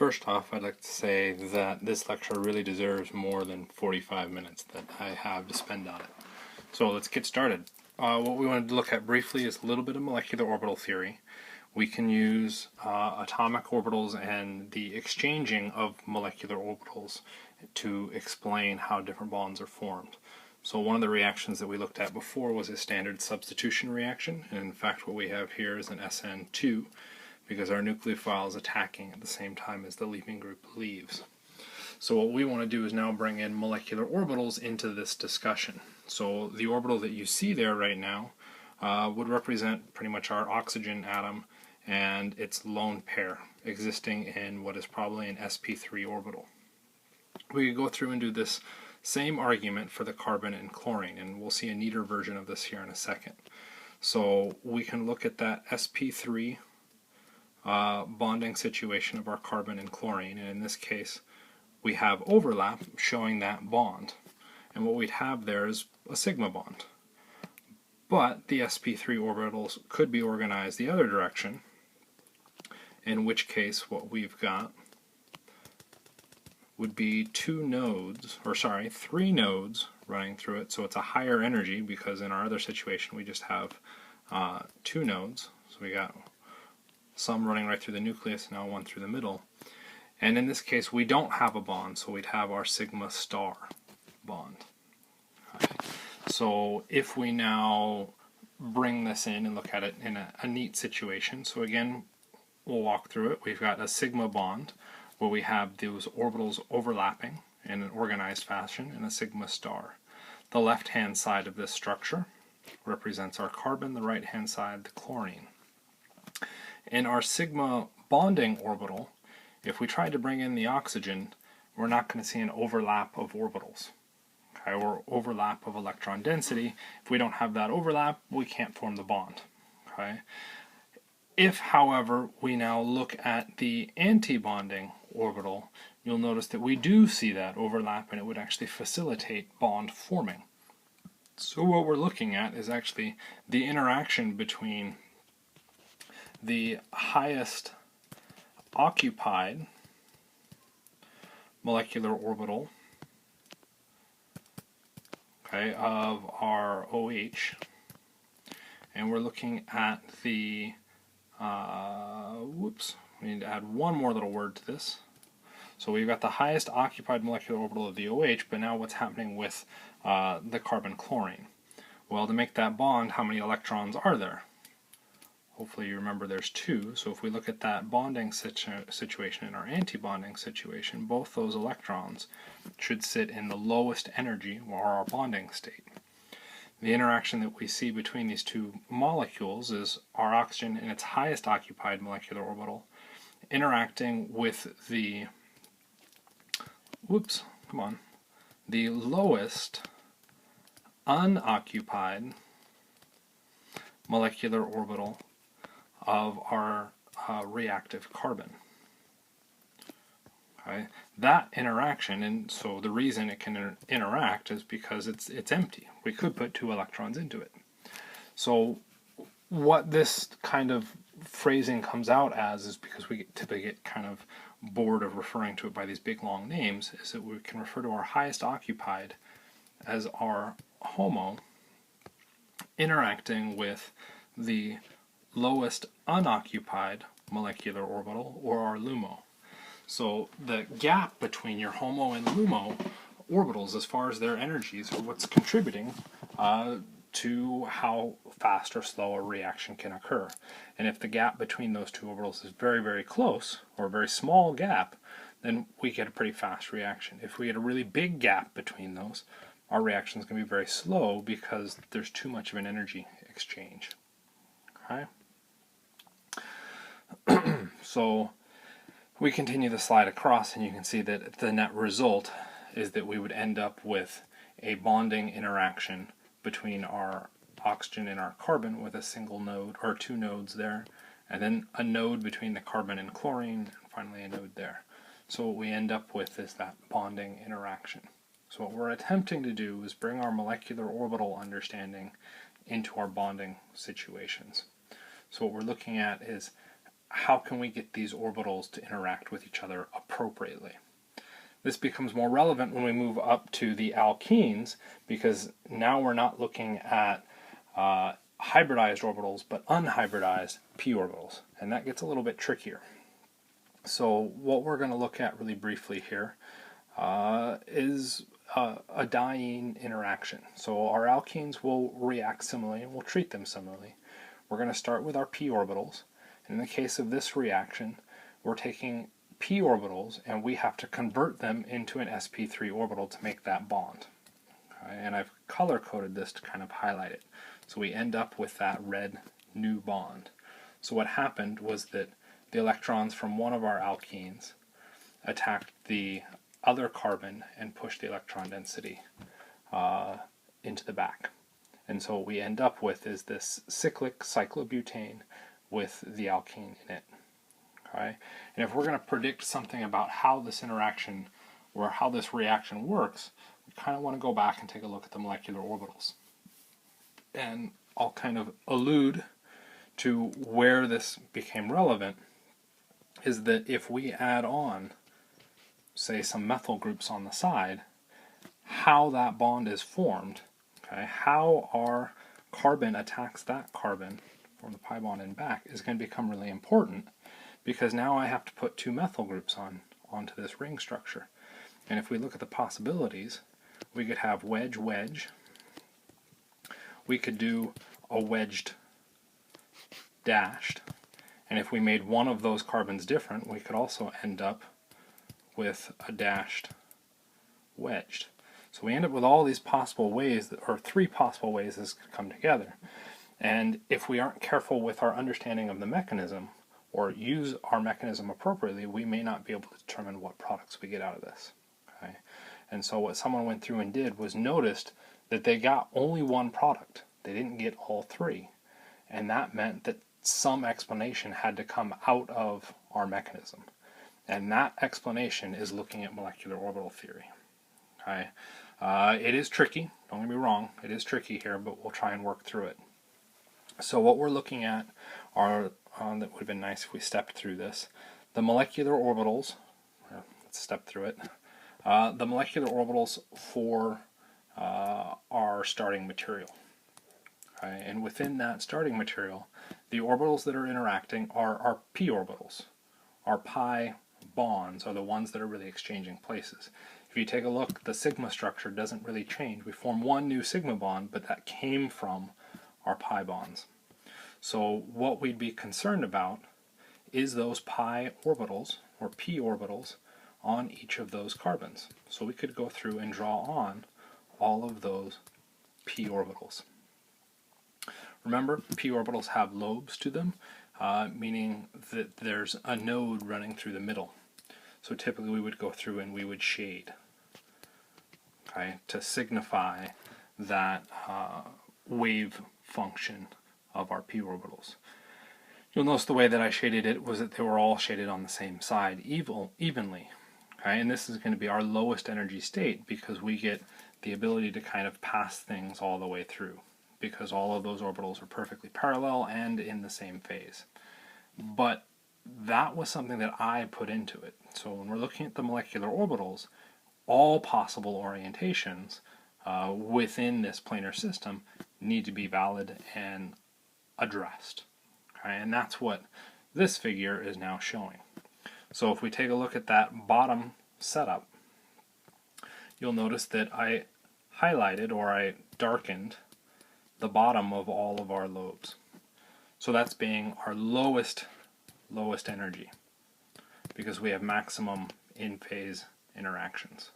First off, I'd like to say that this lecture really deserves more than 45 minutes that I have to spend on it. So let's get started. What we wanted to look at briefly is a little bit of molecular orbital theory. We can use atomic orbitals and the exchanging of molecular orbitals to explain how different bonds are formed. So one of the reactions that we looked at before was a standard substitution reaction, and in fact what we have here is an SN2 because our nucleophile is attacking at the same time as the leaving group leaves. So what we want to do is now bring in molecular orbitals into this discussion. So the orbital that you see there right now would represent pretty much our oxygen atom and its lone pair existing in what is probably an sp3 orbital. We could go through and do this same argument for the carbon and chlorine, and we'll see a neater version of this here in a second. So we can look at that sp3 bonding situation of our carbon and chlorine, and in this case we have overlap showing that bond, and what we'd have there is a sigma bond. But the sp3 orbitals could be organized the other direction, in which case what we've got would be three nodes running through it, so it's a higher energy because in our other situation we just have two nodes. So we got some running right through the nucleus, now one through the middle. And in this case we don't have a bond, so we'd have our sigma star bond. Okay. So if we now bring this in and look at it in a neat situation, so again we'll walk through it. We've got a sigma bond where we have those orbitals overlapping in an organized fashion in a sigma star. The left hand side of this structure represents our carbon, the right hand side the chlorine. In our sigma bonding orbital, if we tried to bring in the oxygen, we're not going to see an overlap of orbitals, okay, or overlap of electron density. If we don't have that overlap, we can't form the bond. Okay. If, however, we now look at the anti-bonding orbital, you'll notice that we do see that overlap, and it would actually facilitate bond forming. So what we're looking at is actually the interaction between the highest occupied molecular orbital, okay, of our OH, and we're looking at the we need to add one more little word to this. So we've got the highest occupied molecular orbital of the OH, but now what's happening with the carbon-chlorine? Well, to make that bond, how many electrons are there? Hopefully you remember there's two, so if we look at that bonding situation and our anti-bonding situation, both those electrons should sit in the lowest energy, or our bonding state. The interaction that we see between these two molecules is our oxygen in its highest occupied molecular orbital interacting with the the lowest unoccupied molecular orbital of our reactive carbon. Okay. That interaction, and so the reason it can interact is because it's empty. We could put two electrons into it. So what this kind of phrasing comes out as is, because we typically get kind of bored of referring to it by these big long names, is that we can refer to our highest occupied as our HOMO interacting with the lowest unoccupied molecular orbital, or our LUMO. So the gap between your HOMO and LUMO orbitals as far as their energies are what's contributing to how fast or slow a reaction can occur. And if the gap between those two orbitals is very, very close, or a very small gap, then we get a pretty fast reaction. If we get a really big gap between those, our reaction is going to be very slow because there's too much of an energy exchange. Okay? So we continue the slide across, and you can see that the net result is that we would end up with a bonding interaction between our oxygen and our carbon with a single node, or two nodes there, and then a node between the carbon and chlorine, and finally a node there. So what we end up with is that bonding interaction. So what we're attempting to do is bring our molecular orbital understanding into our bonding situations. So what we're looking at is how can we get these orbitals to interact with each other appropriately? This becomes more relevant when we move up to the alkenes, because now we're not looking at hybridized orbitals, but unhybridized p orbitals, and that gets a little bit trickier. So what we're going to look at really briefly here is a diene interaction. So our alkenes will react similarly, and we'll treat them similarly. We're going to start with our p orbitals. In the case of this reaction, we're taking p orbitals and we have to convert them into an sp3 orbital to make that bond. Okay? And I've color coded this to kind of highlight it. So we end up with that red new bond. So what happened was that the electrons from one of our alkenes attacked the other carbon and pushed the electron density into the back. And so what we end up with is this cyclic cyclobutane with the alkene in it. Okay? And if we're going to predict something about how this interaction or how this reaction works, we kind of want to go back and take a look at the molecular orbitals. And I'll kind of allude to where this became relevant is that if we add on, say, some methyl groups on the side, how that bond is formed, okay, how our carbon attacks that carbon from the pi bond in back is going to become really important, because now I have to put two methyl groups onto this ring structure. And if we look at the possibilities, we could have wedge-wedge. We could do a wedged dashed. And if we made one of those carbons different, we could also end up with a dashed wedged. So we end up with all these possible ways, or three possible ways this could come together. And if we aren't careful with our understanding of the mechanism, or use our mechanism appropriately, we may not be able to determine what products we get out of this. Okay? And so what someone went through and did was noticed that they got only one product. They didn't get all three. And that meant that some explanation had to come out of our mechanism. And that explanation is looking at molecular orbital theory. Okay? It is tricky, don't get me wrong, it is tricky here, but we'll try and work through it. So what we're looking at are, that would have been nice if we stepped through this, the molecular orbitals, let's step through it, the molecular orbitals for our starting material. Okay? And within that starting material, the orbitals that are interacting are our p orbitals. Our pi bonds are the ones that are really exchanging places. If you take a look, the sigma structure doesn't really change. We form one new sigma bond, but that came from our pi bonds. So what we'd be concerned about is those pi orbitals, or p orbitals, on each of those carbons. So we could go through and draw on all of those p orbitals. Remember, p orbitals have lobes to them, meaning that there's a node running through the middle. So typically we would go through and we would shade, okay, to signify that wave function of our p orbitals. You'll notice the way that I shaded it was that they were all shaded on the same side evenly. Okay? And this is going to be our lowest energy state, because we get the ability to kind of pass things all the way through, because all of those orbitals are perfectly parallel and in the same phase. But that was something that I put into it. So when we're looking at the molecular orbitals, all possible orientations within this planar system need to be valid and addressed. Okay? And that's what this figure is now showing. So if we take a look at that bottom setup, you'll notice that I highlighted, or I darkened, the bottom of all of our lobes. So that's being our lowest energy, because we have maximum in-phase interactions.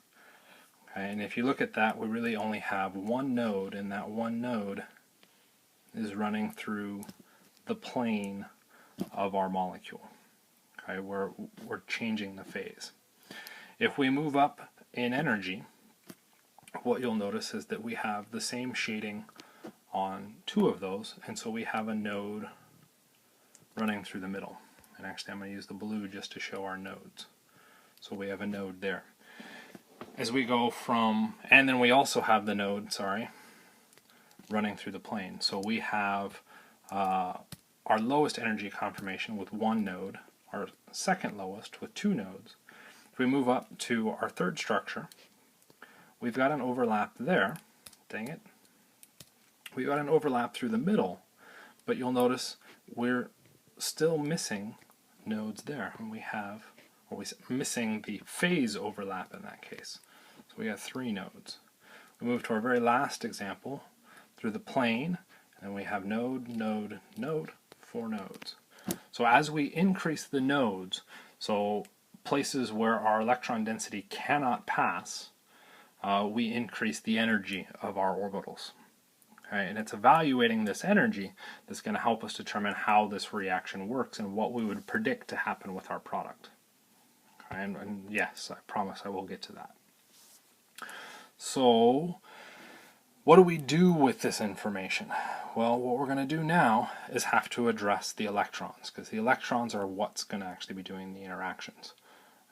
Okay, and if you look at that, we really only have one node, and that one node is running through the plane of our molecule. Okay, we're changing the phase. If we move up in energy, what you'll notice is that we have the same shading on two of those, and so we have a node running through the middle. And actually I'm going to use the blue just to show our nodes. So we have a node there. As we go from, and then we also have the node, running through the plane. So we have our lowest energy conformation with one node, our second lowest with two nodes. If we move up to our third structure, we've got an overlap there. Dang it. We've got an overlap through the middle, but you'll notice we're still missing nodes there, and we're missing the phase overlap in that case. So we have 3 nodes. We move to our very last example through the plane, and we have node, node, node, 4 nodes. So as we increase the nodes, so places where our electron density cannot pass, we increase the energy of our orbitals. Okay, and it's evaluating this energy that's going to help us determine how this reaction works and what we would predict to happen with our product. Okay, and yes, I promise I will get to that. So, what do we do with this information? Well, what we're going to do now is have to address the electrons, because the electrons are what's going to actually be doing the interactions.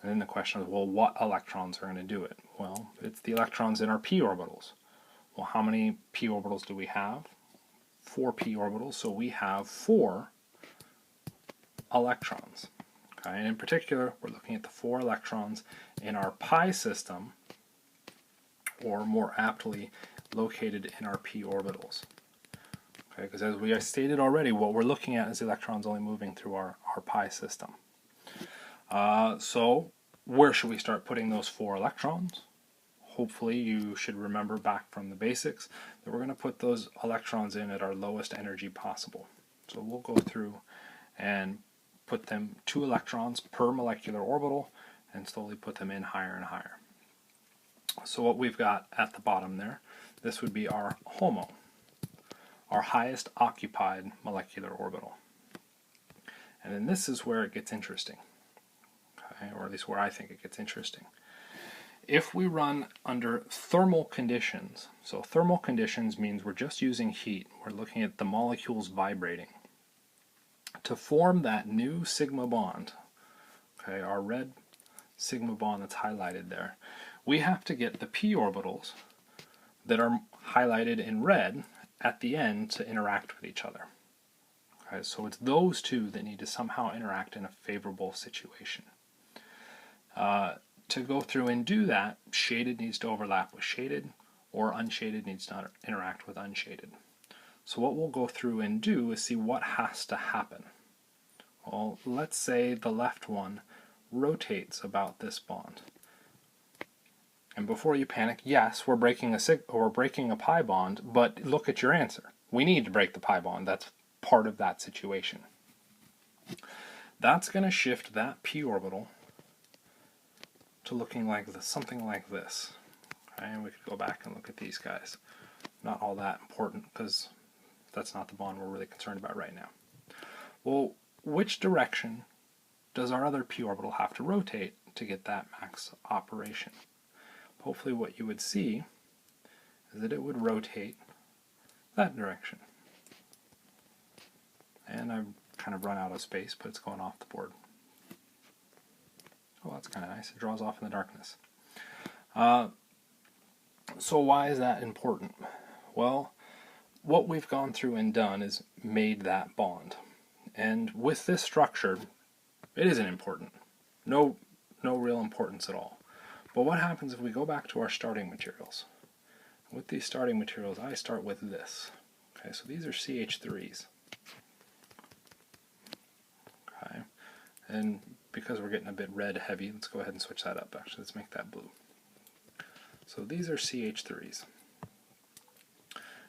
And then the question is, well, what electrons are going to do it? Well, it's the electrons in our p orbitals. Well, how many p orbitals do we have? 4 p orbitals, so we have 4 electrons. Okay, and in particular, we're looking at the 4 electrons in our pi system, or more aptly, located in our p orbitals. Okay, because as we stated already, what we're looking at is electrons only moving through our pi system. So, where should we start putting those 4 electrons? Hopefully you should remember back from the basics that we're going to put those electrons in at our lowest energy possible. So we'll go through and put them 2 electrons per molecular orbital and slowly put them in higher and higher. So what we've got at the bottom there, this would be our HOMO, our highest occupied molecular orbital. And then this is where it gets interesting, okay, or at least where I think it gets interesting. If we run under thermal conditions, so thermal conditions means we're just using heat, we're looking at the molecules vibrating. To form that new sigma bond, okay, our red sigma bond that's highlighted there, we have to get the p orbitals that are highlighted in red at the end to interact with each other. Okay, so it's those two that need to somehow interact in a favorable situation. To go through and do that, shaded needs to overlap with shaded, or unshaded needs to interact with unshaded. So what we'll go through and do is see what has to happen. Well, let's say the left one rotates about this bond. And before you panic, yes, we're breaking a pi bond, but look at your answer. We need to break the pi bond. That's part of that situation. That's going to shift that p orbital to looking like this, something like this. Okay, and we could go back and look at these guys. Not all that important because that's not the bond we're really concerned about right now. Well, which direction does our other p orbital have to rotate to get that max operation? Hopefully what you would see is that it would rotate that direction. And I've kind of run out of space, but it's going off the board. Oh, that's kind of nice. It draws off in the darkness. So why is that important? Well, what we've gone through and done is made that bond. And with this structure, it isn't important. No real importance at all. But what happens if we go back to our starting materials? With these starting materials, I start with this. Okay, so these are CH3s. Okay, and because we're getting a bit red heavy, let's go ahead and switch that up. Actually, let's make that blue. So these are CH3s.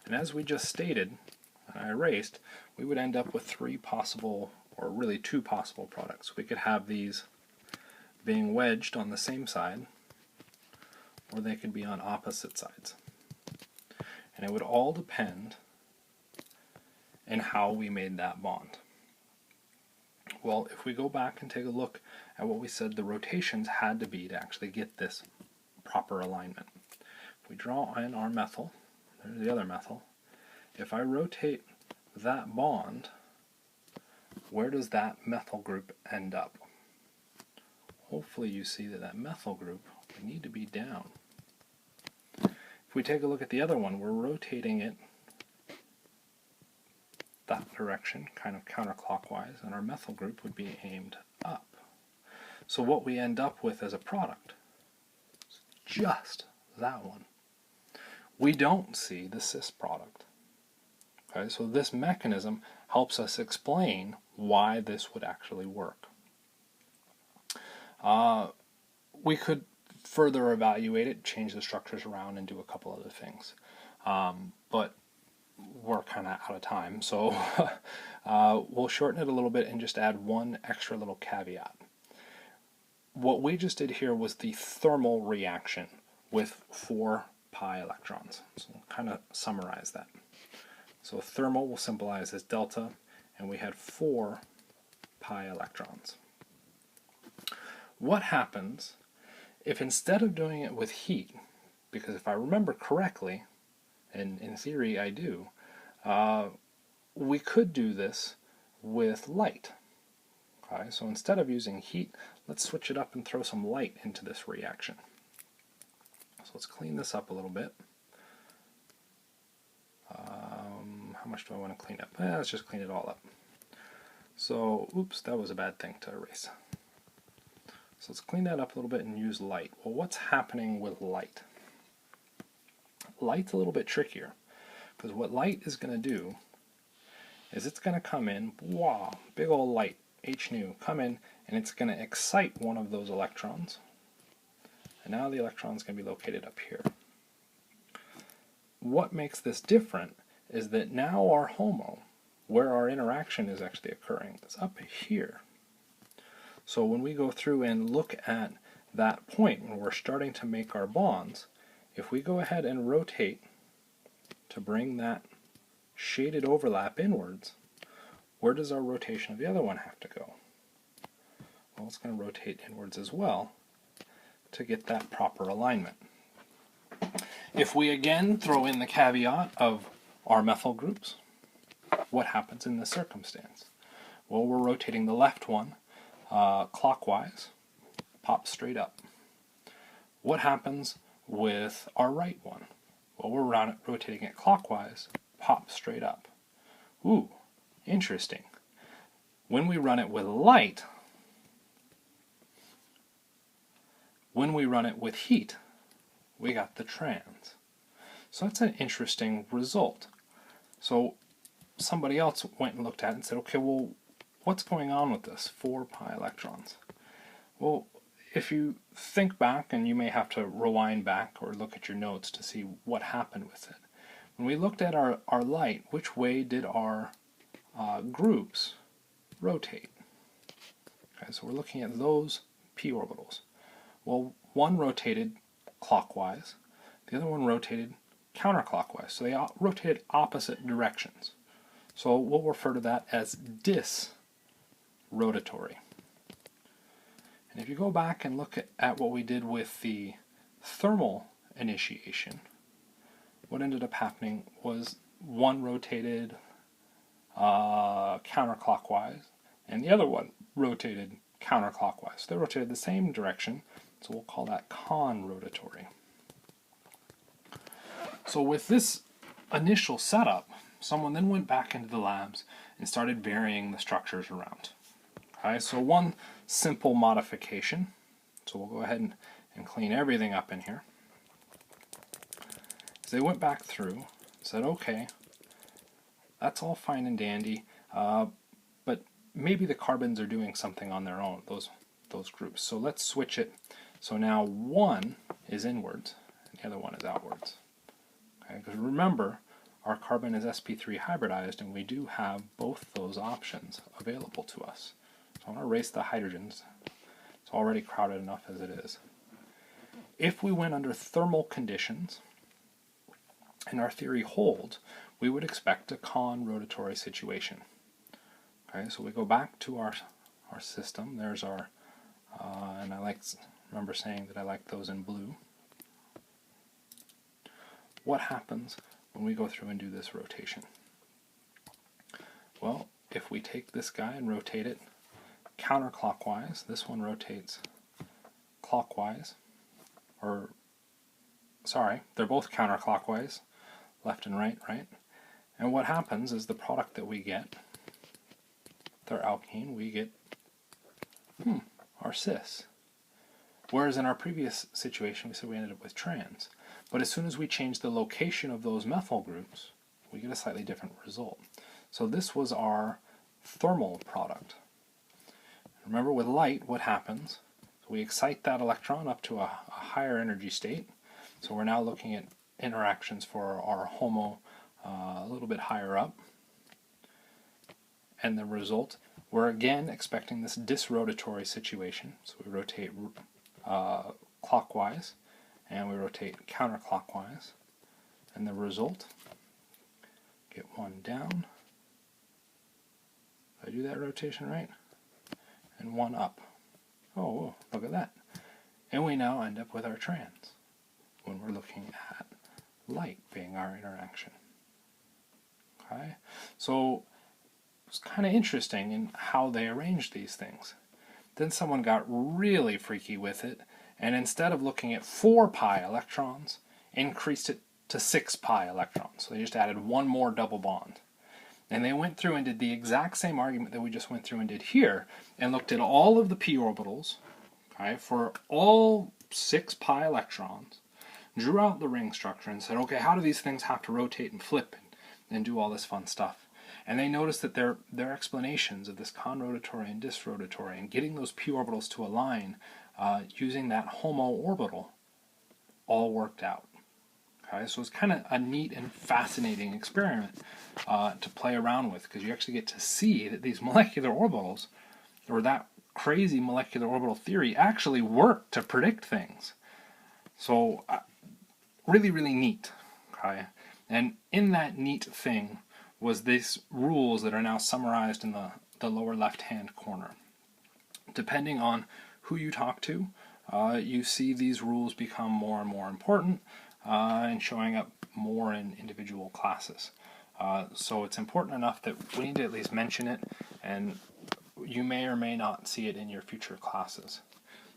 And as we just stated, and I erased, we would end up with 3 possible, or really 2 possible products. We could have these being wedged on the same side, or they could be on opposite sides. And it would all depend on how we made that bond. Well, if we go back and take a look at what we said the rotations had to be to actually get this proper alignment. If we draw in our methyl, there's the other methyl, if I rotate that bond, where does that methyl group end up? Hopefully you see that that methyl group would need to be down. If we take a look at the other one, we're rotating it that direction, kind of counterclockwise, and our methyl group would be aimed up. So what we end up with as a product is just that one. We don't see the cis product. Okay, so this mechanism helps us explain why this would actually work. We could further evaluate it, change the structures around, and do a couple other things. But we're kind of out of time, so we'll shorten it a little bit and just add one extra little caveat. What we just did here was the thermal reaction with 4 pi electrons. So we'll kind of summarize that. So thermal will symbolize as delta, and we had 4 pi electrons. What happens if instead of doing it with heat, because if I remember correctly, and in theory I do, we could do this with light. Okay, so instead of using heat, let's switch it up and throw some light into this reaction. So let's clean this up a little bit. How much do I want to clean up? Let's just clean it all up. So, oops, that was a bad thing to erase. So let's clean that up a little bit and use light. Well, what's happening with light? Light's a little bit trickier, because what light is going to do is it's going to come in, wow, big old light, H nu, come in, and it's going to excite one of those electrons. And now the electron is going to be located up here. What makes this different is that now our HOMO, where our interaction is actually occurring, is up here. So when we go through and look at that point when we're starting to make our bonds, if we go ahead and rotate to bring that shaded overlap inwards, where does our rotation of the other one have to go? Well, it's going to rotate inwards as well to get that proper alignment. If we again throw in the caveat of our methyl groups, what happens in this circumstance? Well, we're rotating the left one clockwise, pop straight up. What happens with our right one? Well, we're rotating it clockwise, pop straight up. Ooh, interesting. When we run it with light, when we run it with heat, we got the trans. So that's an interesting result. So somebody else went and looked at it and said, okay, well, what's going on with this 4 pi electrons? Well, if you think back, and you may have to rewind back or look at your notes to see what happened with it. When we looked at our light, which way did our groups rotate? Okay, so we're looking at those p orbitals. Well, one rotated clockwise, the other one rotated counterclockwise. So they rotated opposite directions. So we'll refer to that as disrotatory. And if you go back and look at what we did with the thermal initiation, what ended up happening was one rotated counterclockwise and the other one rotated counterclockwise. So they rotated the same direction, so we'll call that conrotatory. So with this initial setup, someone then went back into the labs and started varying the structures around. Okay, so one simple modification, so we'll go ahead and clean everything up in here, is they went back through and said, okay, that's all fine and dandy, but maybe the carbons are doing something on their own, those groups. So let's switch it. So now one is inwards and the other one is outwards. Okay, because remember, our carbon is sp3 hybridized, and we do have both those options available to us. So I'm going to erase the hydrogens. It's already crowded enough as it is. If we went under thermal conditions, and our theory holds, we would expect a conrotatory situation. Okay, so we go back to our system. There's our, and I remember saying that I like those in blue. What happens when we go through and do this rotation? Well, if we take this guy and rotate it counterclockwise, this one rotates clockwise, or sorry, they're both counterclockwise, left and right, right? And what happens is the product that we get, with our alkene, we get our cis. Whereas in our previous situation, we said we ended up with trans. But as soon as we change the location of those methyl groups, we get a slightly different result. So this was our thermal product. Remember, with light, what happens? So we excite that electron up to a higher energy state. So we're now looking at interactions for our HOMO a little bit higher up. And the result, we're again expecting this disrotatory situation. So we rotate clockwise, and we rotate counterclockwise. And the result, get one down. Did I do that rotation right? And one up. Oh, look at that. And we now end up with our trans when we're looking at light being our interaction. Okay? So it's kind of interesting in how they arranged these things. Then someone got really freaky with it, and instead of looking at 4 pi electrons, increased it to 6 pi electrons. So they just added one more double bond. And they went through and did the exact same argument that we just went through and did here, and looked at all of the p orbitals, okay, for all 6 pi electrons, drew out the ring structure and said, okay, how do these things have to rotate and flip and do all this fun stuff? And they noticed that their explanations of this conrotatory and disrotatory and getting those p orbitals to align using that HOMO orbital all worked out. Okay, so it's kind of a neat and fascinating experiment to play around with, because you actually get to see that these molecular orbitals, or that crazy molecular orbital theory, actually work to predict things. So really, really neat. Okay, and in that neat thing was these rules that are now summarized in the lower left-hand corner. Depending on who you talk to, you see these rules become more and more important and showing up more in individual classes. So it's important enough that we need to at least mention it, and you may or may not see it in your future classes.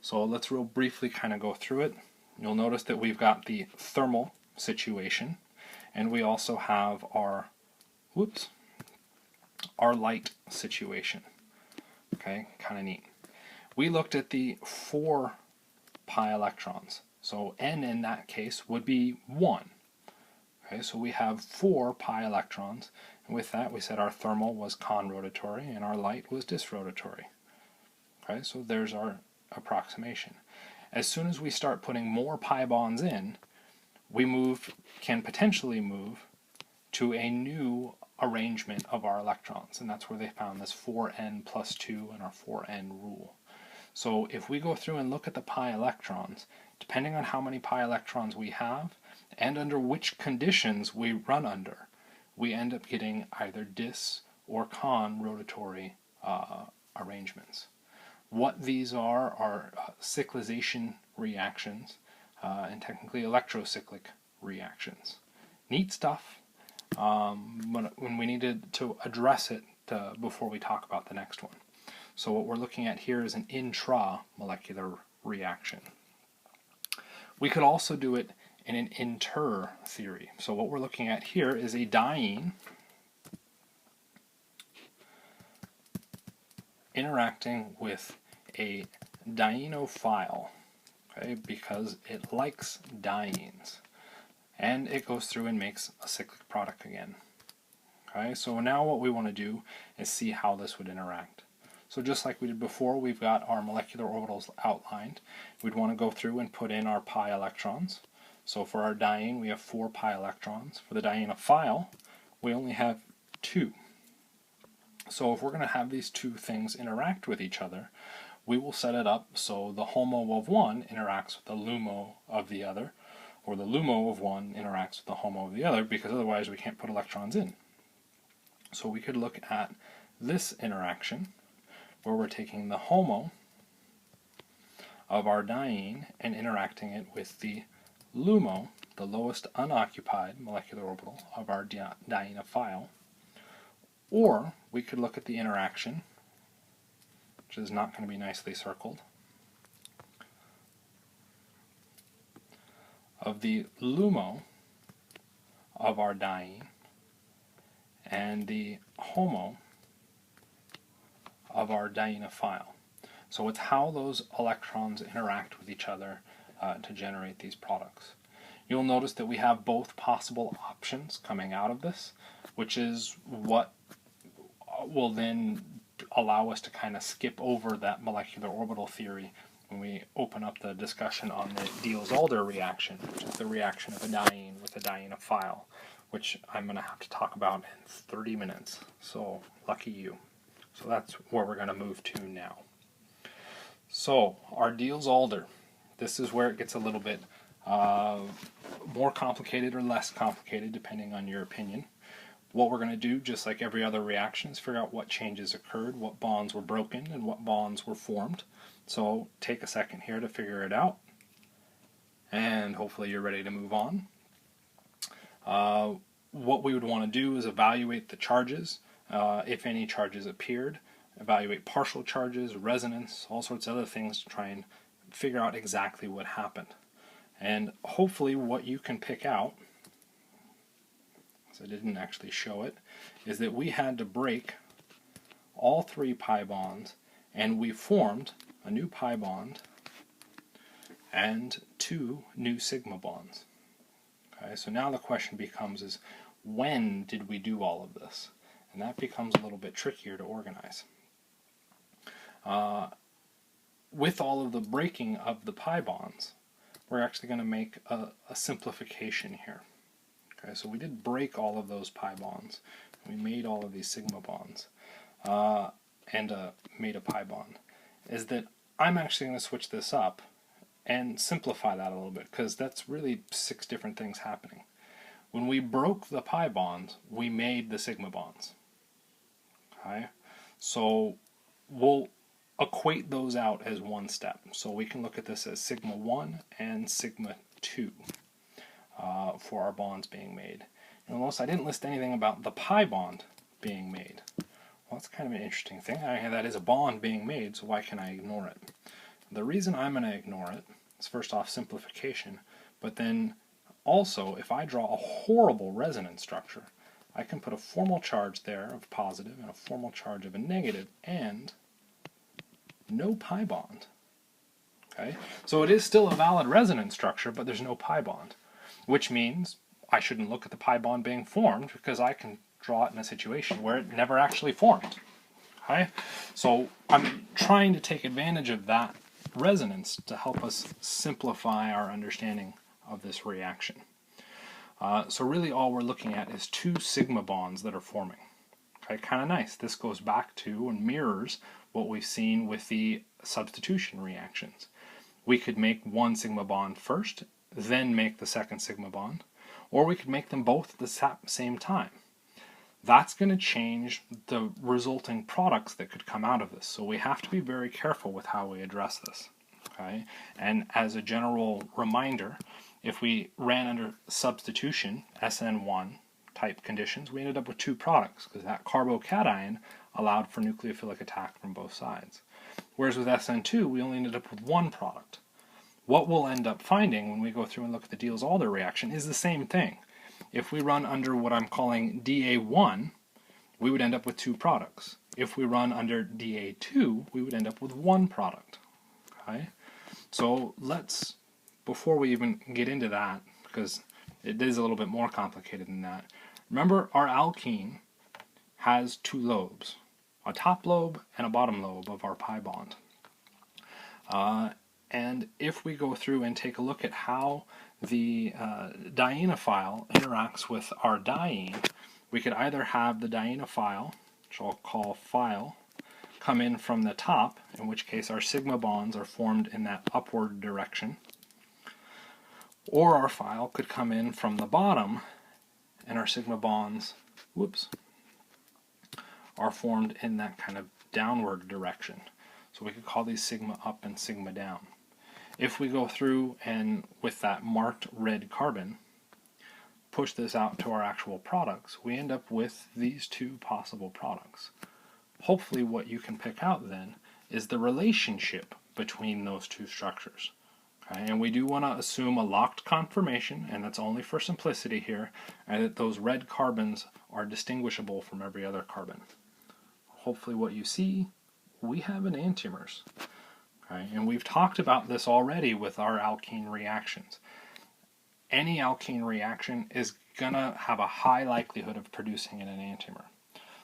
So let's real briefly kind of go through it. You'll notice that we've got the thermal situation, and we also have our light situation. Okay, kind of neat. We looked at the 4 pi electrons. So n in that case would be 1. Okay, so we have 4 pi electrons, and with that we said our thermal was conrotatory and our light was disrotatory. Okay, so there's our approximation. As soon as we start putting more pi bonds in, we can potentially move to a new arrangement of our electrons, and that's where they found this 4n plus 2 and our 4n rule. So if we go through and look at the pi electrons, depending on how many pi electrons we have and under which conditions we run under, we end up getting either dis or con rotatory arrangements. What these are cyclization reactions and technically electrocyclic reactions. Neat stuff, when we needed to address it before we talk about the next one. So what we're looking at here is an intramolecular reaction. We could also do it in an inter-theory. So what we're looking at here is a diene interacting with a dienophile, okay, because it likes dienes. And it goes through and makes a cyclic product again. Okay, so now what we want to do is see how this would interact. So just like we did before, we've got our molecular orbitals outlined. We'd want to go through and put in our pi electrons. So for our diene, we have 4 pi electrons. For the dienophile, we only have 2. So if we're going to have these two things interact with each other, we will set it up so the HOMO of one interacts with the LUMO of the other, or the LUMO of one interacts with the HOMO of the other, because otherwise we can't put electrons in. So we could look at this interaction, where we're taking the HOMO of our diene and interacting it with the LUMO, the lowest unoccupied molecular orbital of our dienophile. Or we could look at the interaction, which is not going to be nicely circled, of the LUMO of our diene and the HOMO of our dienophile. So it's how those electrons interact with each other to generate these products. You'll notice that we have both possible options coming out of this, which is what will then allow us to kind of skip over that molecular orbital theory when we open up the discussion on the Diels Alder reaction, which is the reaction of a diene with a dienophile, which I'm going to have to talk about in 30 minutes. So lucky you. So that's where we're going to move to now. So our Diels Alder, this is where it gets a little bit more complicated or less complicated depending on your opinion. What we're going to do, just like every other reaction, is figure out what changes occurred, what bonds were broken, and what bonds were formed. So take a second here to figure it out, and hopefully you're ready to move on. What we would want to do is evaluate the charges, if any charges appeared, evaluate partial charges, resonance, all sorts of other things to try and figure out exactly what happened. And hopefully what you can pick out, because I didn't actually show it, is that we had to break all 3 pi bonds, and we formed a new pi bond and 2 new sigma bonds. Okay, so now the question becomes is, when did we do all of this? And that becomes a little bit trickier to organize. With all of the breaking of the pi bonds, we're actually going to make a simplification here. Okay, so we did break all of those pi bonds. We made all of these sigma bonds and made a pi bond. Is that I'm actually going to switch this up and simplify that a little bit, because that's really 6 different things happening. When we broke the pi bonds, we made the sigma bonds. Okay, so we'll equate those out as one step. So we can look at this as sigma 1 and sigma 2 for our bonds being made. You'll notice I didn't list anything about the pi bond being made. Well, that's kind of an interesting thing. That is a bond being made, so why can I ignore it? The reason I'm going to ignore it is first off simplification, but then also if I draw a horrible resonance structure, I can put a formal charge there of positive and a formal charge of a negative and no pi bond. Okay, so it is still a valid resonance structure, but there's no pi bond, which means I shouldn't look at the pi bond being formed, because I can draw it in a situation where it never actually formed. Okay, so I'm trying to take advantage of that resonance to help us simplify our understanding of this reaction. So really all we're looking at is 2 sigma bonds that are forming. Okay, kind of nice. This goes back to and mirrors what we've seen with the substitution reactions. We could make 1 sigma bond first, then make the 2nd sigma bond, or we could make them both at the same time. That's going to change the resulting products that could come out of this. So we have to be very careful with how we address this. Okay? And as a general reminder, if we ran under substitution, SN1 type conditions, we ended up with 2 products, because that carbocation allowed for nucleophilic attack from both sides. Whereas with SN2, we only ended up with 1 product. What we'll end up finding when we go through and look at the Diels Alder reaction is the same thing. If we run under what I'm calling DA1, we would end up with 2 products. If we run under DA2, we would end up with 1 product. Okay? So let's, before we even get into that, because it is a little bit more complicated than that, remember our alkene has 2 lobes, a top lobe and a bottom lobe of our pi bond. And if we go through and take a look at how the dienophile interacts with our diene, we could either have the dienophile, which I'll call phile, come in from the top, in which case our sigma bonds are formed in that upward direction, or our phile could come in from the bottom, and our sigma bonds, are formed in that kind of downward direction. So we could call these sigma up and sigma down. If we go through and with that marked red carbon, push this out to our actual products, we end up with these 2 possible products. Hopefully what you can pick out then is the relationship between those 2 structures. Okay, and we do want to assume a locked conformation, and that's only for simplicity here, and that those red carbons are distinguishable from every other carbon. Hopefully what you see, we have enantiomers. Okay, and we've talked about this already with our alkene reactions. Any alkene reaction is going to have a high likelihood of producing an enantiomer.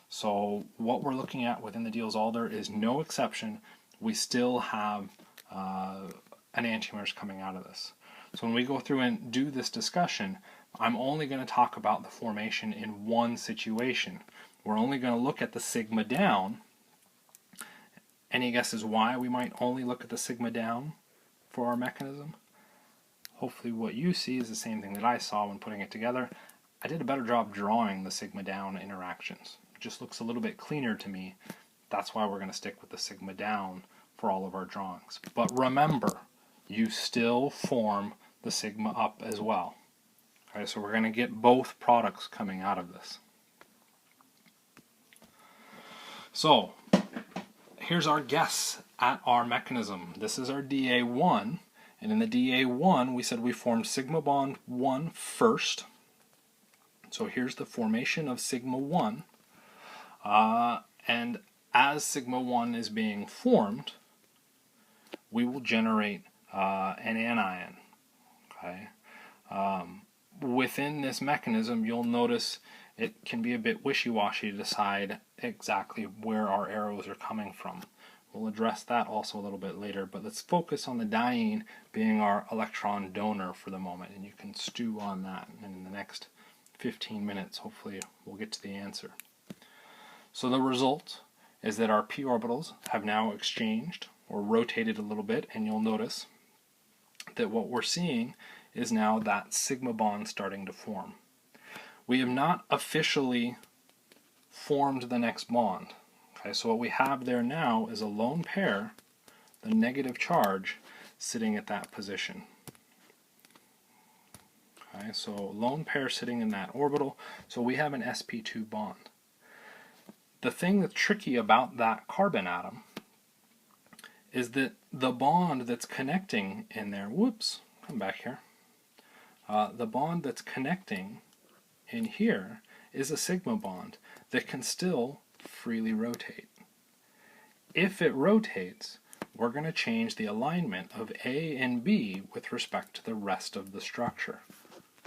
So what we're looking at within the Diels Alder is no exception. We still have enantiomers coming out of this. So when we go through and do this discussion, I'm only going to talk about the formation in one situation. We're only going to look at the sigma down. Any guesses why we might only look at the sigma down for our mechanism? Hopefully what you see is the same thing that I saw when putting it together. I did a better job drawing the sigma down interactions. It just looks a little bit cleaner to me. That's why we're going to stick with the sigma down for all of our drawings. But remember, you still form the sigma up as well. Okay, so we're going to get both products coming out of this. So here's our guess at our mechanism. This is our DA1, and in the DA1 we said we formed sigma bond 1 first. So here's the formation of sigma 1, and as sigma 1 is being formed, we will generate an anion. Okay. Within this mechanism, you'll notice it can be a bit wishy-washy to decide exactly where our arrows are coming from. We'll address that also a little bit later, but let's focus on the diene being our electron donor for the moment, and you can stew on that. And in the next 15 minutes, hopefully, we'll get to the answer. So the result is that our p orbitals have now exchanged or rotated a little bit, and you'll notice that what we're seeing is now that sigma bond starting to form. We have not officially formed the next bond. Okay, so what we have there now is a lone pair, the negative charge, sitting at that position. Okay, so lone pair sitting in that orbital, so we have an sp2 bond. The thing that's tricky about that carbon atom is that the bond that's connecting in there, whoops, come back here, the bond that's connecting in here is a sigma bond that can still freely rotate. If it rotates, we're going to change the alignment of A and B with respect to the rest of the structure.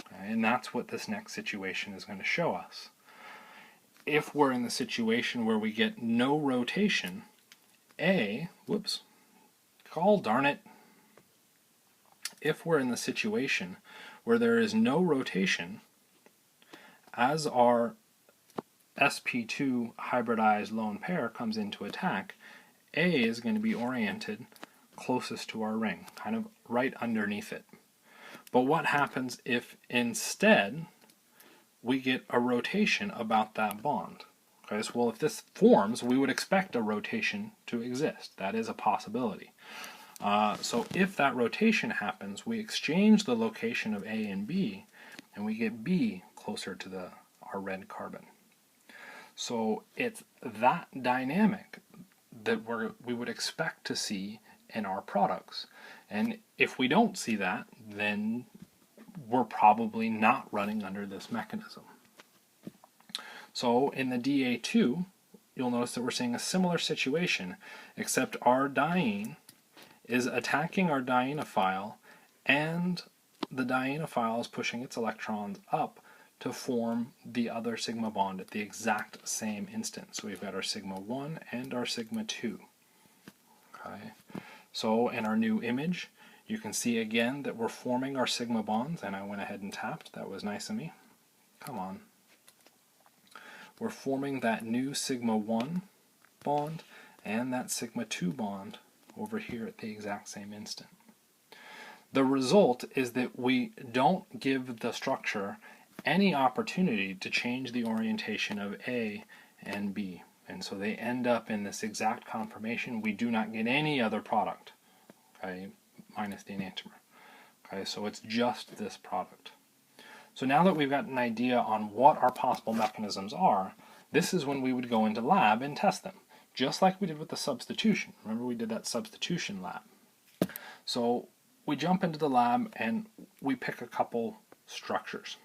Okay, and that's what this next situation is going to show us. If we're in the situation where we get no rotation, A, whoops, oh darn it, if we're in the situation where there is no rotation, as our sp2 hybridized lone pair comes into attack, A is going to be oriented closest to our ring, kind of right underneath it. But what happens if instead we get a rotation about that bond? Okay, so well, if this forms, we would expect a rotation to exist. That is a possibility. So if that rotation happens, we exchange the location of A and B, and we get B closer to our red carbon. So it's that dynamic that we would expect to see in our products. And if we don't see that, then we're probably not running under this mechanism. So in the DA2, you'll notice that we're seeing a similar situation, except our diene is attacking our dienophile, and the dienophile is pushing its electrons up to form the other sigma bond at the exact same instant. So we've got our sigma 1 and our sigma 2. Okay. So in our new image, you can see again that we're forming our sigma bonds, and I went ahead and tapped. That was nice of me. Come on. We're forming that new sigma 1 bond and that sigma 2 bond over here at the exact same instant. The result is that we don't give the structure any opportunity to change the orientation of A and B, and so they end up in this exact conformation. We do not get any other product, okay, minus the enantiomer. Okay, so it's just this product. So now that we've got an idea on what our possible mechanisms are, this is when we would go into lab and test them, just like we did with the substitution. Remember, we did that substitution lab. So we jump into the lab and we pick a couple structures.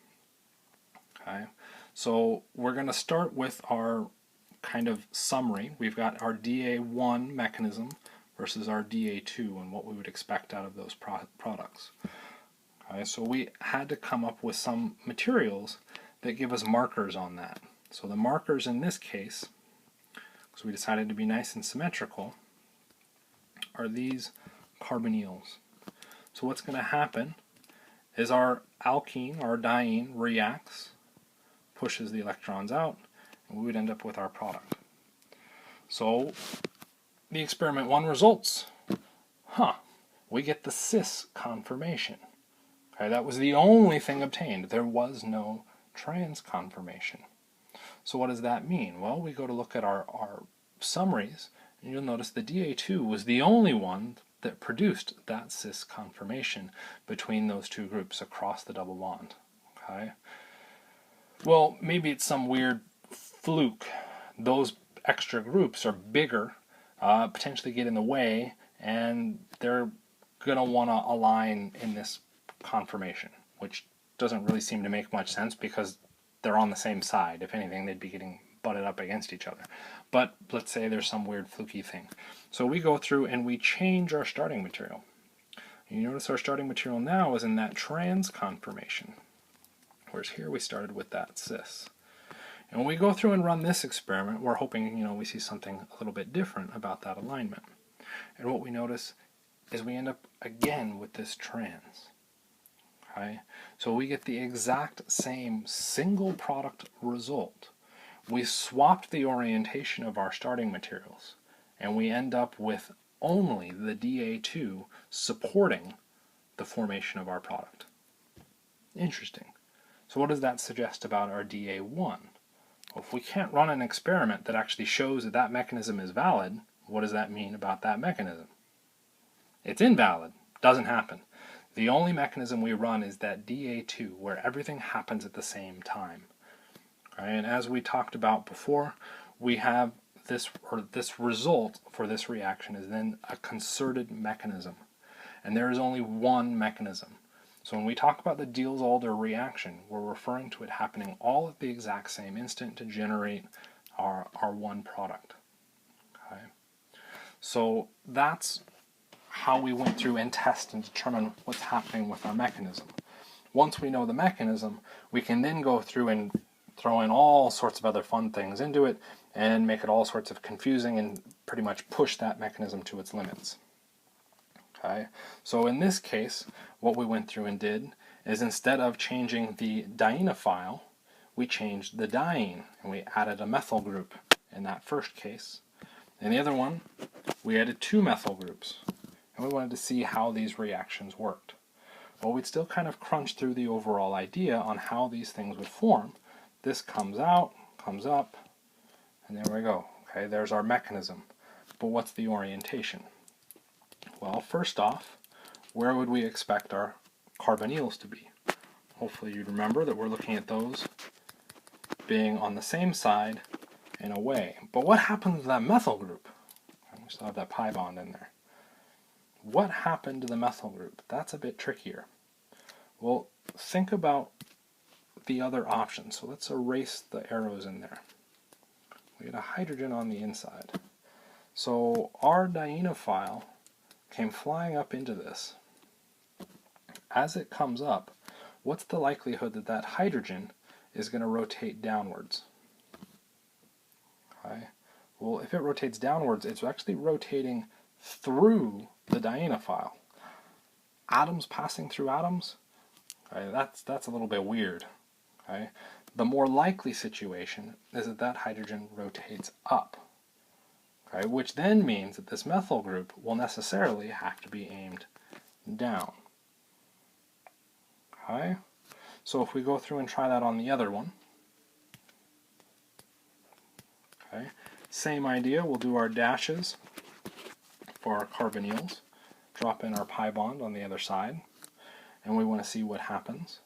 Okay, so we're going to start with our kind of summary. We've got our DA1 mechanism versus our DA2 and what we would expect out of those products. Okay, so we had to come up with some materials that give us markers on that. So the markers in this case, because we decided to be nice and symmetrical, are these carbonyls. So what's going to happen is our alkene, our diene, reacts, pushes the electrons out, and we would end up with our product. So the experiment 1 results. We get the cis conformation. Okay, that was the only thing obtained. There was no trans conformation. So what does that mean? Well, we go to look at our summaries, and you'll notice the DA2 was the only one that produced that cis conformation between those two groups across the double bond. Okay. Well, maybe it's some weird fluke. Those extra groups are bigger, potentially get in the way, and they're going to want to align in this conformation, which doesn't really seem to make much sense because they're on the same side. If anything, they'd be getting butted up against each other. But let's say there's some weird fluky thing. So we go through and we change our starting material. You notice our starting material now is in that trans conformation, whereas here we started with that cis. And when we go through and run this experiment, we're hoping, we see something a little bit different about that alignment. And what we notice is we end up again with this trans. Okay? So we get the exact same single product result. We swapped the orientation of our starting materials, and we end up with only the DA2 supporting the formation of our product. Interesting. So what does that suggest about our DA1? Well, if we can't run an experiment that actually shows that that mechanism is valid, what does that mean about that mechanism? It's invalid. Doesn't happen. The only mechanism we run is that DA2, where everything happens at the same time. Okay, and as we talked about before, we have this result for this reaction is then a concerted mechanism. And there is only one mechanism. So when we talk about the Diels Alder reaction, we're referring to it happening all at the exact same instant to generate our one product. Okay? So that's how we went through and test and determine what's happening with our mechanism. Once we know the mechanism, we can then go through and throw in all sorts of other fun things into it and make it all sorts of confusing and pretty much push that mechanism to its limits. Okay, so in this case, what we went through and did is instead of changing the dienophile, we changed the diene, and we added a methyl group in that first case. In the other one, we added 2 methyl groups, and we wanted to see how these reactions worked. Well, we'd still kind of crunch through the overall idea on how these things would form. This comes out, comes up, and there we go. Okay, there's our mechanism. But what's the orientation? Well, first off, where would we expect our carbonyls to be? Hopefully you'd remember that we're looking at those being on the same side and away. But what happens to that methyl group? We still have that pi bond in there. What happened to the methyl group? That's a bit trickier. Well, think about the other options. So let's erase the arrows in there. We get a hydrogen on the inside. So our dienophile came flying up into this. As it comes up, what's the likelihood that that hydrogen is going to rotate downwards? Okay. Well, if it rotates downwards, it's actually rotating through the dienophile. Atoms passing through atoms? Okay, that's a little bit weird. Okay. The more likely situation is that that hydrogen rotates up. Okay, which then means that this methyl group will necessarily have to be aimed down. Okay, so if we go through and try that on the other one, okay, same idea, we'll do our dashes for our carbonyls, drop in our pi bond on the other side, and we want to see what happens.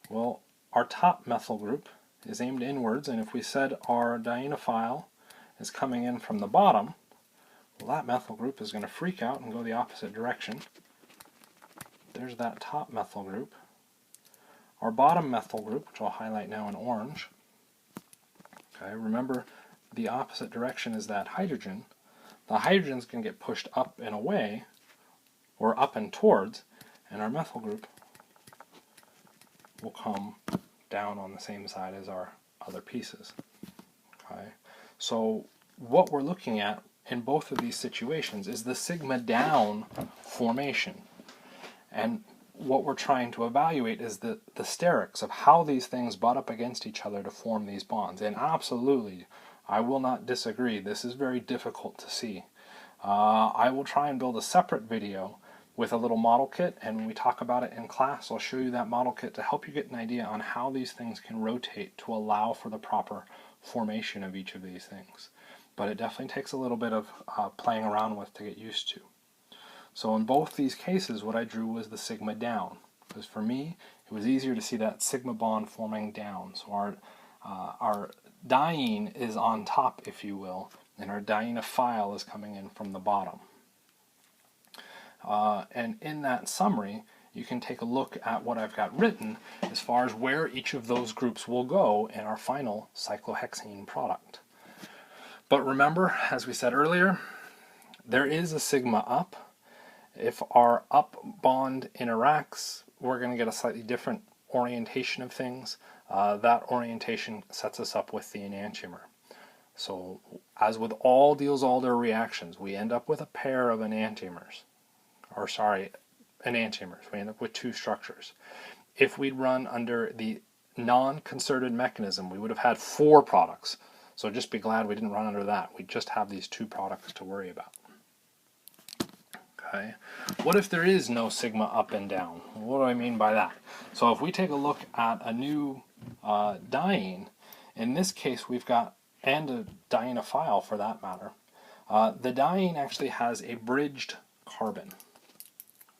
Well, our top methyl group is aimed inwards, and if we said our dienophile is coming in from the bottom, well, that methyl group is going to freak out and go the opposite direction. there's that top methyl group. Our bottom methyl group, which I'll highlight now in orange. Okay, remember the opposite direction is that hydrogen. The hydrogen's going to get pushed up and away, or up and towards, and our methyl group will come down on the same side as our other pieces. Okay, so what we're looking at in both of these situations is the sigma down formation, and what we're trying to evaluate is the sterics of how these things butt up against each other to form these bonds. And absolutely, I will not disagree, this is very difficult to see. I will try and build a separate video with a little model kit, and when we talk about it in class, I'll show you that model kit to help you get an idea on how these things can rotate to allow for the proper formation of each of these things. But it definitely takes a little bit of playing around with to get used to. So in both these cases, what I drew was the sigma down, because for me, it was easier to see that sigma bond forming down. So our diene is on top, if you will, and our dienophile is coming in from the bottom. And in that summary, you can take a look at what I've got written as far as where each of those groups will go in our final cyclohexane product. But remember, as we said earlier, there is a sigma up. If our up bond interacts, we're going to get a slightly different orientation of things. That orientation sets us up with the enantiomer. So, as with all Diels Alder reactions, we end up with a pair of enantiomers. Or sorry, enantiomers. We end up with two structures. If we'd run under the non-concerted mechanism, we would have had 4 products. So just be glad we didn't run under that. We just have these 2 products to worry about. Okay. What if there is no sigma up and down? What do I mean by that? So if we take a look at a new diene, in this case we've got, and a dienophile for that matter, the diene actually has a bridged carbon.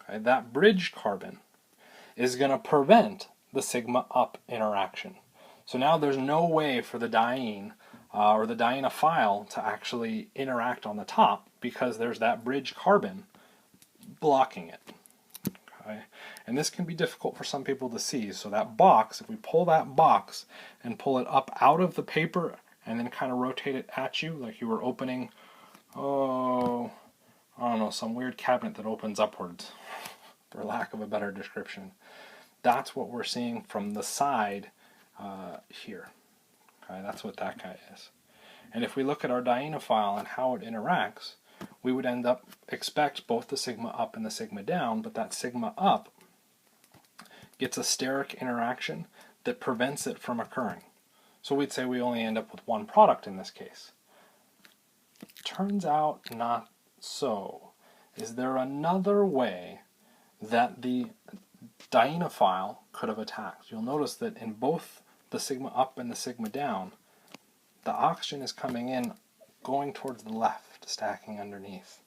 Okay. That bridged carbon is going to prevent the sigma up interaction. So now there's no way for the diene or the dienophile to actually interact on the top because there's that bridged carbon blocking it. Okay? And this can be difficult for some people to see. So that box, if we pull that box and pull it up out of the paper and then kind of rotate it at you like you were opening, oh, I don't know, some weird cabinet that opens upwards, for lack of a better description. That's what we're seeing from the side here. Okay, that's what that guy is. And if we look at our dienophile and how it interacts, we would end up expect both the sigma up and the sigma down, but that sigma up gets a steric interaction that prevents it from occurring. So we'd say we only end up with 1 product in this case. Turns out not so. Is there another way that the dienophile could have attacked? You'll notice that in both the sigma up and the sigma down, the oxygen is coming in going towards the left, stacking underneath.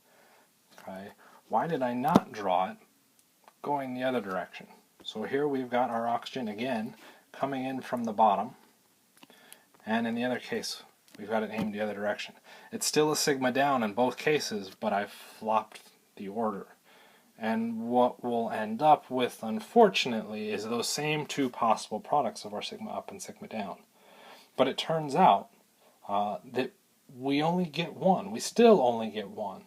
Okay. Why did I not draw it going the other direction? So here we've got our oxygen again coming in from the bottom, and in the other case we've got it aimed the other direction. It's still a sigma down in both cases, but I've flopped the order. And what we'll end up with, unfortunately, is those same 2 possible products of our sigma up and sigma down. But it turns out that we only get 1. We still only get 1.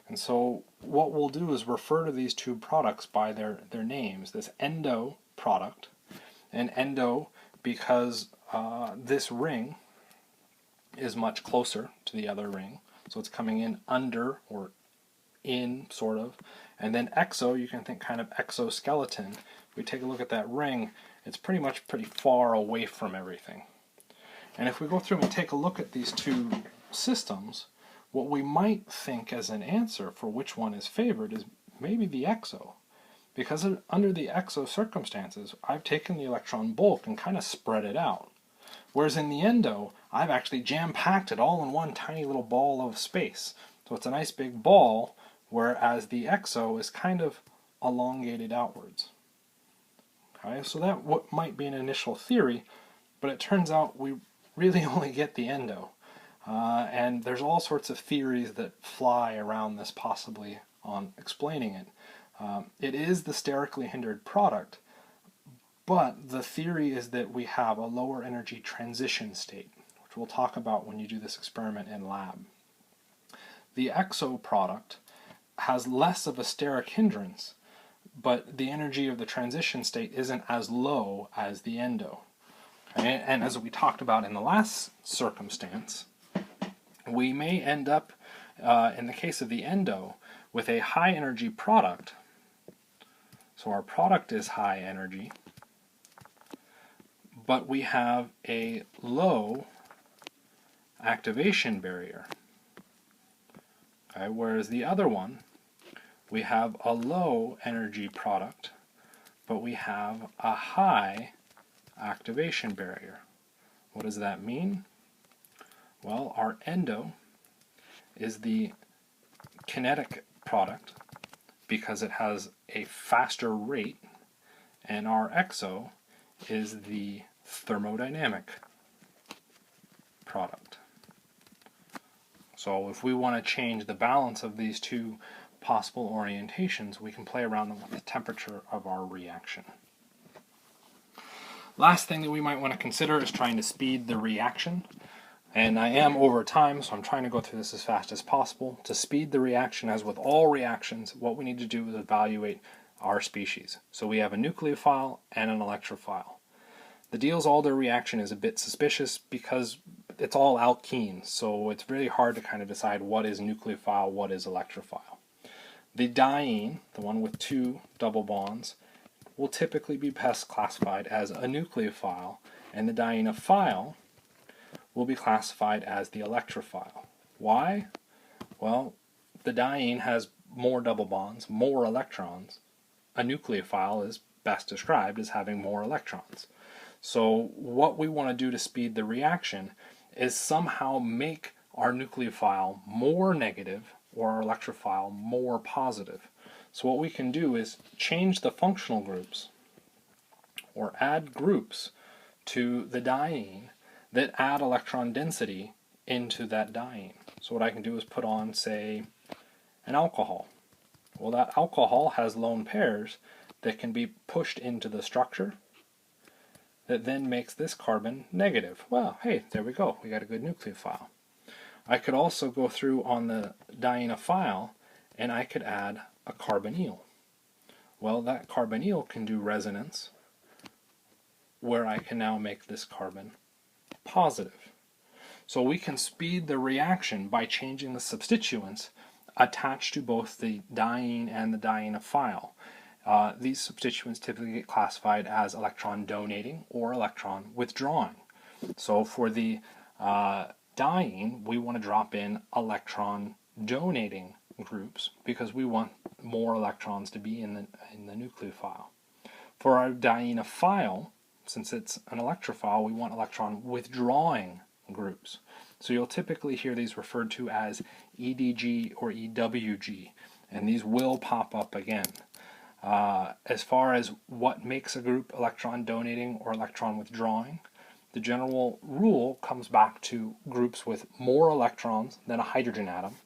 And so what we'll do is refer to these 2 products by their names. This endo product, and endo because this ring is much closer to the other ring. So it's coming in under, or in, sort of. And then exo, you can think kind of exoskeleton. If we take a look at that ring, it's pretty far away from everything. And if we go through and take a look at these 2 systems, what we might think as an answer for which one is favored is maybe the exo. Because under the exo circumstances, I've taken the electron bulk and kind of spread it out. Whereas in the endo, I've actually jam-packed it all in one tiny little ball of space. So it's a nice big ball, whereas the exo is kind of elongated outwards. Okay, so that what might be an initial theory, but it turns out we really only get the endo. And there's all sorts of theories that fly around this possibly on explaining it. It is the sterically hindered product, but the theory is that we have a lower energy transition state, which we'll talk about when you do this experiment in lab. The exo product has less of a steric hindrance, but the energy of the transition state isn't as low as the endo. Okay? And as we talked about in the last circumstance, we may end up, in the case of the endo, with a high energy product. So our product is high energy, but we have a low activation barrier. Okay? Whereas the other one, we have a low energy product, but we have a high activation barrier. What does that mean? Well, our endo is the kinetic product because it has a faster rate, and our exo is the thermodynamic product. So if we want to change the balance of these two possible orientations, we can play around with the temperature of our reaction. Last thing that we might want to consider is trying to speed the reaction. And I am over time, so I'm trying to go through this as fast as possible. To speed the reaction, as with all reactions, what we need to do is evaluate our species. So we have a nucleophile and an electrophile. The Diels Alder reaction is a bit suspicious because it's all alkenes, so it's really hard to kind of decide what is nucleophile, what is electrophile. The diene, the one with two double bonds, will typically be best classified as a nucleophile, and the dienephile will be classified as the electrophile. Why? Well, the diene has more double bonds, more electrons. A nucleophile is best described as having more electrons. So what we want to do to speed the reaction is somehow make our nucleophile more negative or our electrophile more positive. So what we can do is change the functional groups or add groups to the diene that add electron density into that diene. So what I can do is put on, say, an alcohol. Well, that alcohol has lone pairs that can be pushed into the structure that then makes this carbon negative. Well, hey, there we go. We got a good nucleophile. I could also go through on the dienephile and I could add a carbonyl. Well, that carbonyl can do resonance where I can now make this carbon positive. So we can speed the reaction by changing the substituents attached to both the diene and the dienephile. These substituents typically get classified as electron donating or electron withdrawing. So for the diene, we want to drop in electron donating groups because we want more electrons to be in the nucleophile. For our dienephile, since it's an electrophile, we want electron withdrawing groups. So you'll typically hear these referred to as EDG or EWG, and these will pop up again. As far as what makes a group electron donating or electron withdrawing, the general rule comes back to groups with more electrons than a hydrogen atom.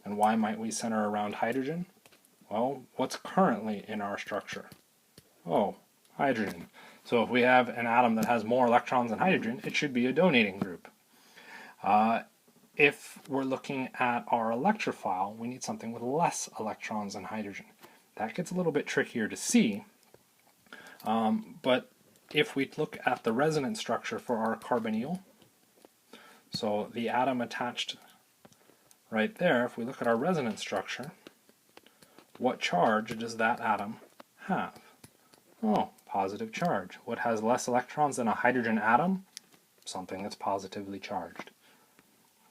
And why might we center around hydrogen? Well, what's currently in our structure? Oh, hydrogen. So if we have an atom that has more electrons than hydrogen, it should be a donating group. If we're looking at our electrophile, we need something with less electrons than hydrogen. That gets a little bit trickier to see, but if we look at the resonance structure for our carbonyl, so the atom attached right there, if we look at our resonance structure, what charge does that atom have? Oh, positive charge. What has less electrons than a hydrogen atom? Something that's positively charged.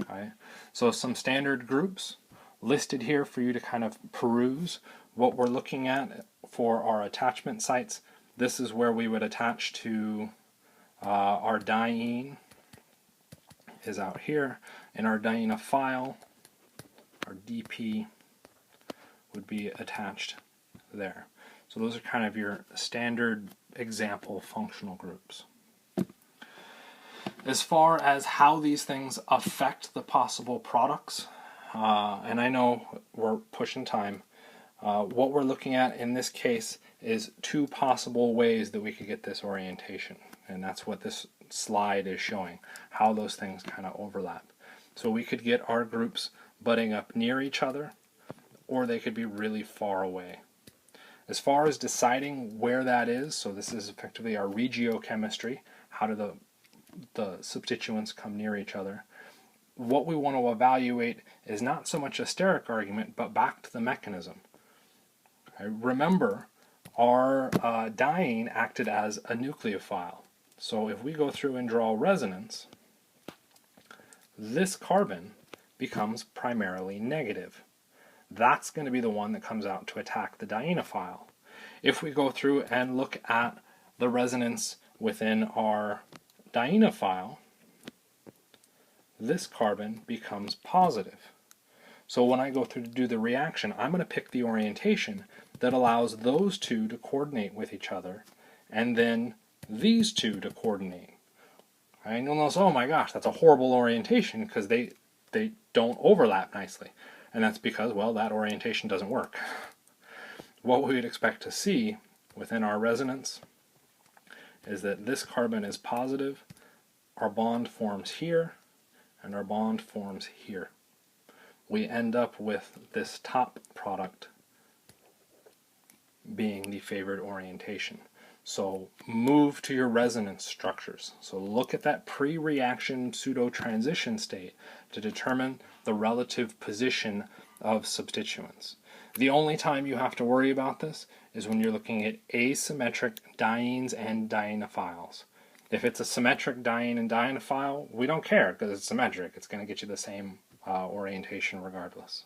Okay, so some standard groups listed here for you to kind of peruse what we're looking at for our attachment sites. This is where we would attach to our diene is out here, and our dienephile, our DP, would be attached there. So those are kind of your standard example functional groups. As far as how these things affect the possible products, and I know we're pushing time, What we're looking at in this case is two possible ways that we could get this orientation, and that's what this slide is showing, how those things kind of overlap. So we could get our groups butting up near each other, or they could be really far away. As far as deciding where that is, so this is effectively our regiochemistry, how do the substituents come near each other. What we want to evaluate is not so much a steric argument, but back to the mechanism. Remember, our diene acted as a nucleophile. So if we go through and draw resonance, this carbon becomes primarily negative. That's going to be the one that comes out to attack the dienophile. If we go through and look at the resonance within our dienophile, this carbon becomes positive. So when I go through to do the reaction, I'm going to pick the orientation that allows those two to coordinate with each other, and then these two to coordinate. And you'll notice, oh my gosh, that's a horrible orientation because they don't overlap nicely. And that's because, well, that orientation doesn't work. What we would expect to see within our resonance is that this carbon is positive, our bond forms here, and our bond forms here. We end up with this top product being the favored orientation. So move to your resonance structures. So look at that pre-reaction pseudo-transition state to determine the relative position of substituents. The only time you have to worry about this is when you're looking at asymmetric dienes and dienophiles. If it's a symmetric diene and dienophile, we don't care because it's symmetric. It's going to get you the same orientation regardless.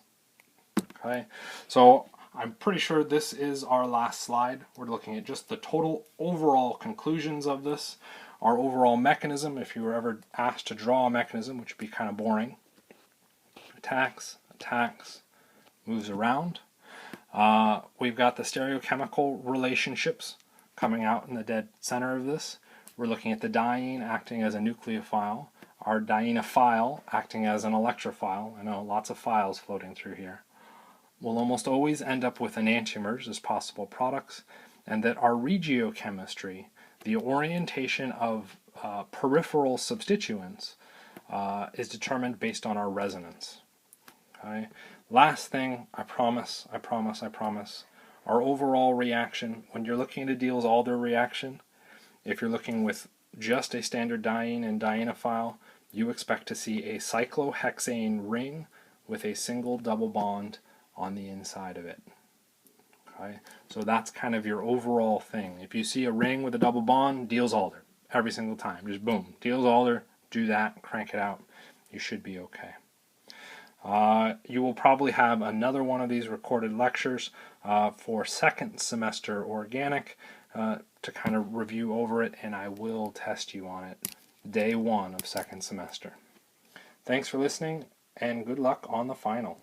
Okay, so I'm pretty sure this is our last slide. We're looking at just the total overall conclusions of this, our overall mechanism, if you were ever asked to draw a mechanism, which would be kind of boring. Attacks, moves around. We've got the stereochemical relationships coming out in the dead center of this. We're looking at the diene acting as a nucleophile, our dienophile acting as an electrophile. I know, lots of philes floating through here. We'll almost always end up with enantiomers as possible products, and that our regiochemistry, the orientation of peripheral substituents, is determined based on our resonance. Okay? Last thing, I promise, our overall reaction, when you're looking at a Diels Alder reaction, if you're looking with just a standard diene and dienophile, you expect to see a cyclohexane ring with a single double bond on the inside of it. Okay, so that's kind of your overall thing. If you see a ring with a double bond, Diels Alder every single time. Just boom, Diels Alder, do that, crank it out. You should be okay. You will probably have another one of these recorded lectures for second semester organic to kind of review over it, and I will test you on it day one of second semester. Thanks for listening, and good luck on the final.